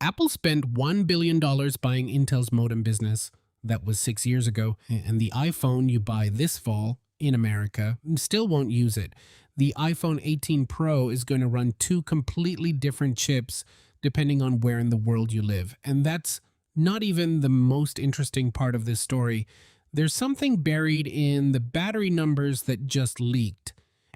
Apple spent $1 billion buying Intel's modem business. That was 6 years ago. And the iPhone you buy this fall in America still won't use it. The iPhone 18 Pro is going to run two completely different chips depending on where in the world you live. And that's not even the most interesting part of this story. There's something buried in the battery numbers that just leaked.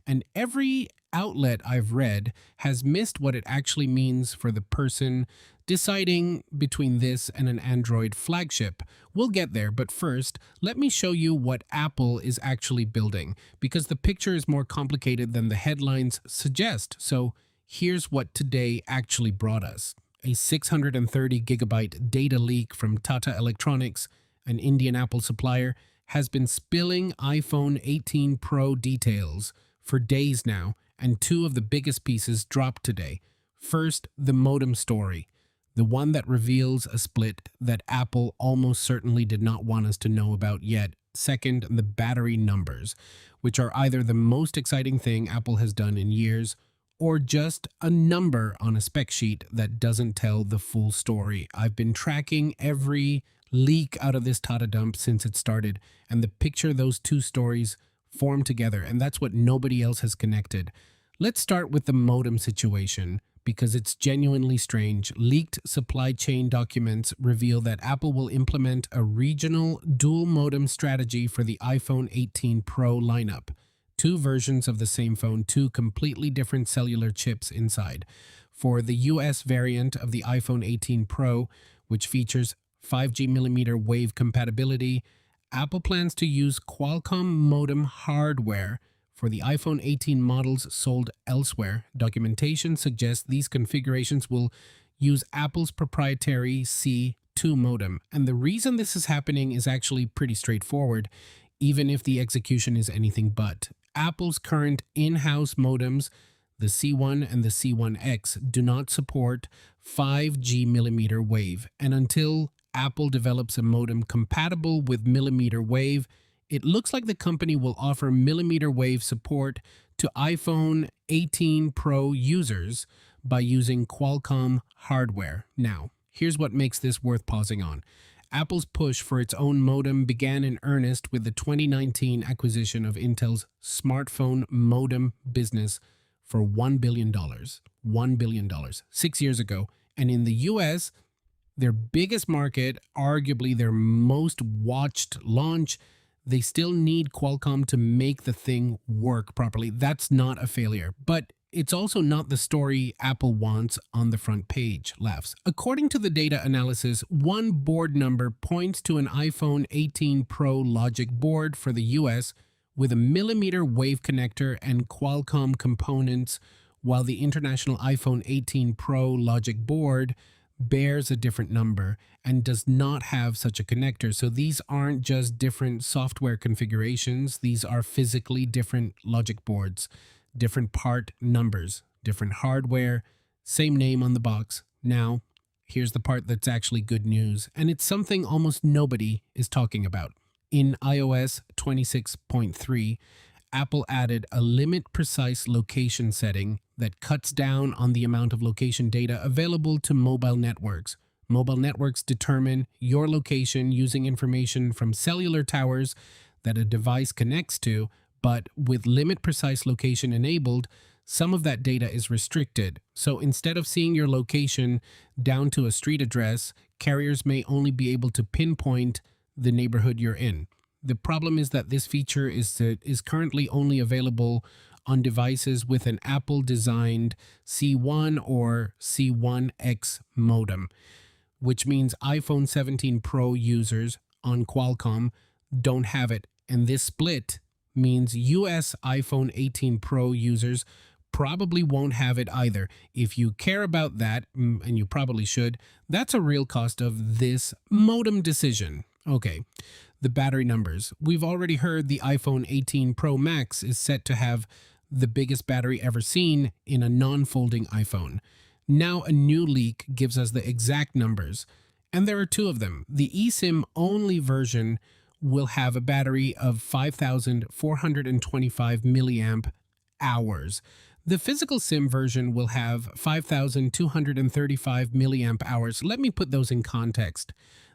And every outlet I've read has missed what it actually means for the person deciding between this and an Android flagship. We'll get there, but first, let me show you what Apple is actually building, because the picture is more complicated than the headlines suggest. So here's what today actually brought us. A 630 gigabyte data leak from Tata Electronics, an Indian Apple supplier, has been spilling iPhone 18 Pro details for days now, and two of the biggest pieces dropped today. First, the modem story, the one that reveals a split that Apple almost certainly did not want us to know about yet. Second, the battery numbers, which are either the most exciting thing Apple has done in years or just a number on a spec sheet that doesn't tell the full story. I've been tracking every leak out of this Tata dump since it started, and the picture those two stories form together, and that's what nobody else has connected. Let's start with the modem situation, because it's genuinely strange. Leaked supply chain documents reveal that Apple will implement a regional dual modem strategy for the iPhone 18 Pro lineup. Two versions of the same phone, two completely different cellular chips inside. For the US variant of the iPhone 18 Pro, which features 5G mmWave compatibility, Apple plans to use Qualcomm modem hardware. For the iPhone 18 models sold elsewhere, documentation suggests these configurations will use Apple's proprietary C2 modem. And the reason this is happening is actually pretty straightforward, even if the execution is anything but. Apple's current in-house modems, the C1 and the C1X, do not support 5G millimeter wave. And until Apple develops a modem compatible with millimeter wave, it looks like the company will offer millimeter wave support to iPhone 18 Pro users by using Qualcomm hardware. Now, here's what makes this worth pausing on. Apple's push for its own modem began in earnest with the 2019 acquisition of Intel's smartphone modem business for $1 billion. $1 billion. 6 years ago. And in the US, their biggest market, arguably their most watched launch, they still need Qualcomm to make the thing work properly. That's not a failure, but it's also not the story Apple wants on the front page, laughs. According to the data analysis, one board number points to an iPhone 18 Pro logic board for the US with a millimeter wave connector and Qualcomm components, while the international iPhone 18 Pro logic board bears a different number and does not have such a connector. So these aren't just different software configurations, these are physically different logic boards, different part numbers, different hardware, same name on the box. Now, here's the part that's actually good news, and it's something almost nobody is talking about. In iOS 26.3, Apple added a limit-precise location setting that cuts down on the amount of location data available to mobile networks. Mobile networks determine your location using information from cellular towers that a device connects to, but with limit-precise location enabled, some of that data is restricted. So instead of seeing your location down to a street address, carriers may only be able to pinpoint the neighborhood you're in. The problem is that this feature is currently only available on devices with an Apple-designed C1 or C1X modem, which means iPhone 17 Pro users on Qualcomm don't have it. And this split means US iPhone 18 Pro users probably won't have it either. If you care about that, and you probably should, that's a real cost of this modem decision. Okay, the battery numbers. We've already heard the iPhone 18 Pro Max is set to have the biggest battery ever seen in a non-folding iPhone. Now a new leak gives us the exact numbers, and there are two of them. The eSIM-only version will have a battery of 5,425 milliamp hours. The physical SIM version will have 5,235 milliamp hours. Let me put those in context.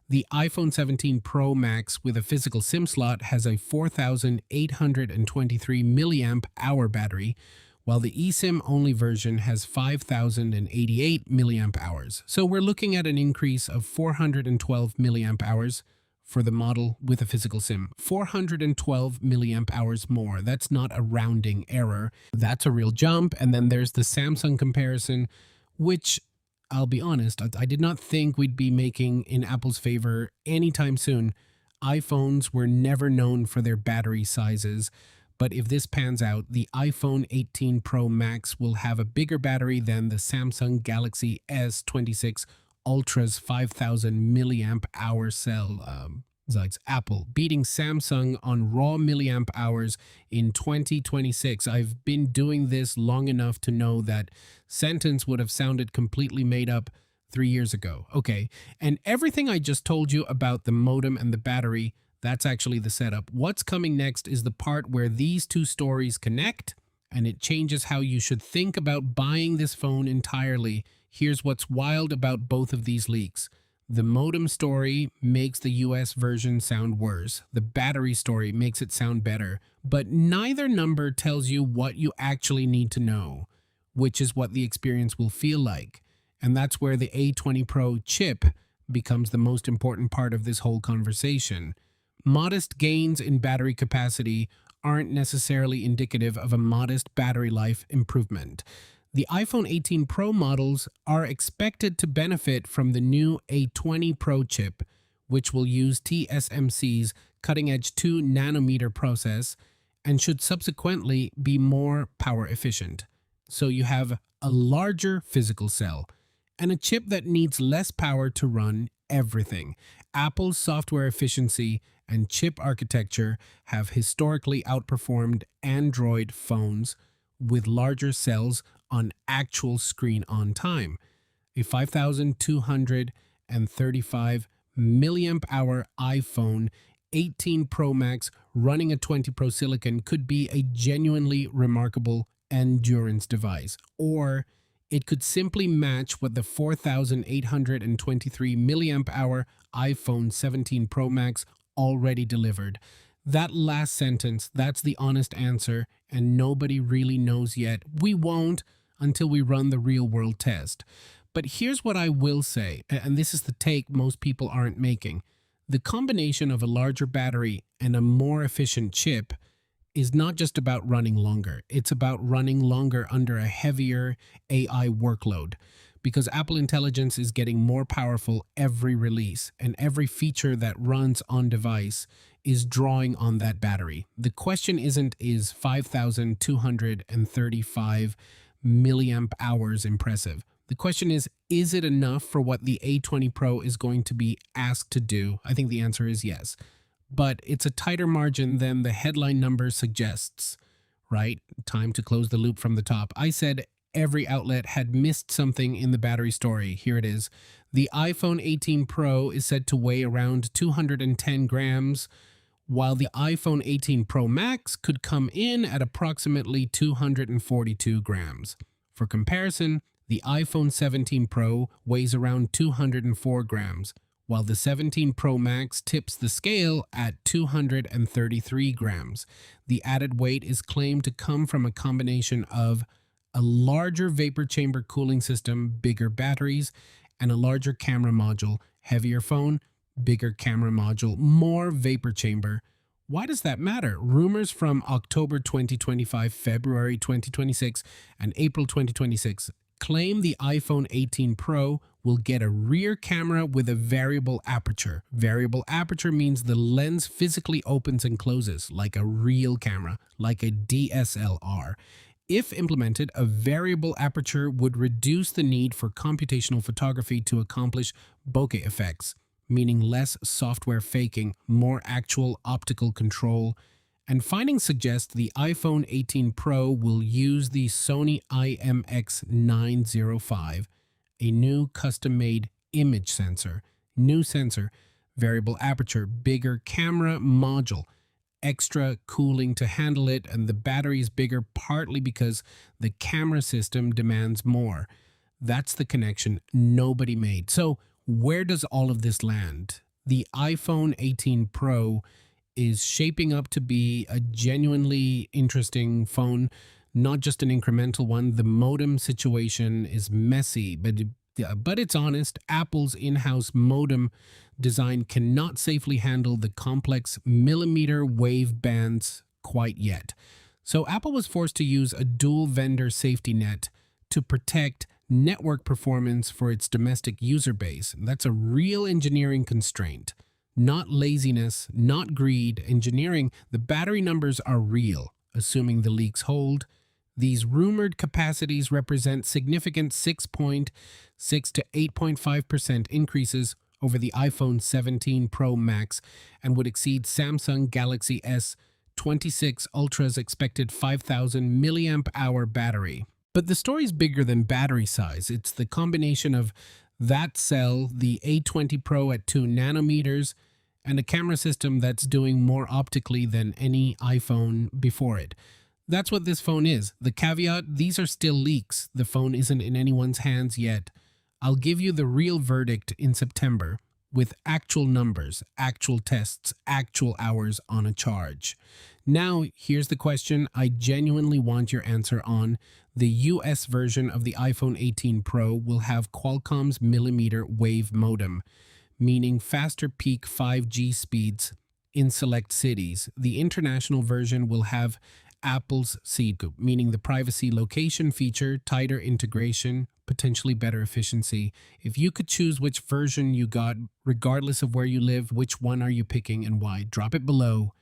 The iPhone 17 Pro Max with a physical SIM slot has a 4,823 milliamp hour battery, while the eSIM only version has 5,088 milliamp hours. So we're looking at an increase of 412 milliamp hours for the model with a physical SIM. 412 milliamp hours more. That's not a rounding error. That's a real jump. And then there's the Samsung comparison, which I'll be honest, I did not think we'd be making in Apple's favor anytime soon. iPhones were never known for their battery sizes. But if this pans out, the iPhone 18 Pro Max will have a bigger battery than the Samsung Galaxy S26 Ultra's 5,000 milliamp hour cell. It's Apple beating Samsung on raw milliamp hours in 2026. I've been doing this long enough to know that sentence would have sounded completely made up 3 years ago. Okay, and everything I just told you about the modem and the battery, that's actually the setup. What's coming next is the part where these two stories connect, and it changes how you should think about buying this phone entirely. Here's what's wild about both of these leaks. The modem story makes the US version sound worse. The battery story makes it sound better. But neither number tells you what you actually need to know, which is what the experience will feel like. And that's where the A20 Pro chip becomes the most important part of this whole conversation. Modest gains in battery capacity aren't necessarily indicative of a modest battery life improvement. The iPhone 18 Pro models are expected to benefit from the new A20 Pro chip, which will use TSMC's cutting-edge 2 nanometer process and should subsequently be more power efficient. So you have a larger physical cell and a chip that needs less power to run everything. Apple's software efficiency and chip architecture have historically outperformed Android phones with larger cells on actual screen on time. A 5,235 milliamp hour iPhone 18 Pro Max running a 20 Pro Silicon could be a genuinely remarkable endurance device, or it could simply match what the 4,823 milliamp hour iPhone 17 Pro Max already delivered. That last sentence, that's the honest answer, and nobody really knows yet. We won't until we run the real-world test. But here's what I will say, and this is the take most people aren't making. The combination of a larger battery and a more efficient chip is not just about running longer. It's about running longer under a heavier AI workload, because Apple Intelligence is getting more powerful every release, and every feature that runs on device is drawing on that battery. The question isn't, is 5,235 milliamp hours impressive? The question is it enough for what the A20 Pro is going to be asked to do? I think the answer is yes. But it's a tighter margin than the headline number suggests, right? Time to close the loop from the top. I said every outlet had missed something in the battery story. Here it is. The iPhone 18 Pro is said to weigh around 210 grams, while the iPhone 18 Pro Max could come in at approximately 242 grams. For comparison, the iPhone 17 Pro weighs around 204 grams, while the 17 Pro Max tips the scale at 233 grams. The added weight is claimed to come from a combination of a larger vapor chamber cooling system, bigger batteries, and a larger camera module. Heavier phone, bigger camera module, more vapor chamber. Why does that matter? Rumors from October 2025, February 2026, and April 2026 claim the iPhone 18 Pro will get a rear camera with a variable aperture. Variable aperture means the lens physically opens and closes like a real camera, like a DSLR. If implemented, a variable aperture would reduce the need for computational photography to accomplish bokeh effects, meaning less software faking, more actual optical control. And findings suggest the iPhone 18 Pro will use the Sony IMX905, a new custom-made image sensor, new sensor, variable aperture, bigger camera module. extra cooling to handle it, and the battery is bigger partly because the camera system demands more. That's the connection nobody made. So, where does all of this land? The iPhone 18 Pro is shaping up to be a genuinely interesting phone, not just an incremental one. The modem situation is messy, but it's honest. Apple's in-house modem design cannot safely handle the complex millimeter wave bands quite yet. So Apple was forced to use a dual vendor safety net to protect network performance for its domestic user base. That's a real engineering constraint, not laziness, not greed. Engineering, the battery numbers are real, assuming the leaks hold. These rumored capacities represent significant 6.6 to 8.5% increases over the iPhone 17 Pro Max and would exceed Samsung Galaxy S26 Ultra's expected 5,000 milliamp hour battery. But the story's bigger than battery size. It's the combination of that cell, the A20 Pro at 2 nanometers, and a camera system that's doing more optically than any iPhone before it. That's what this phone is. The caveat, these are still leaks. The phone isn't in anyone's hands yet. I'll give you the real verdict in September with actual numbers, actual tests, actual hours on a charge. Now, here's the question I genuinely want your answer on. The US version of the iPhone 18 Pro will have Qualcomm's mmWave modem, meaning faster peak 5G speeds in select cities. The international version will have Apple's SeedCoop, meaning the privacy location feature, tighter integration, potentially better efficiency. If you could choose which version you got, regardless of where you live, which one are you picking and why? Drop it below.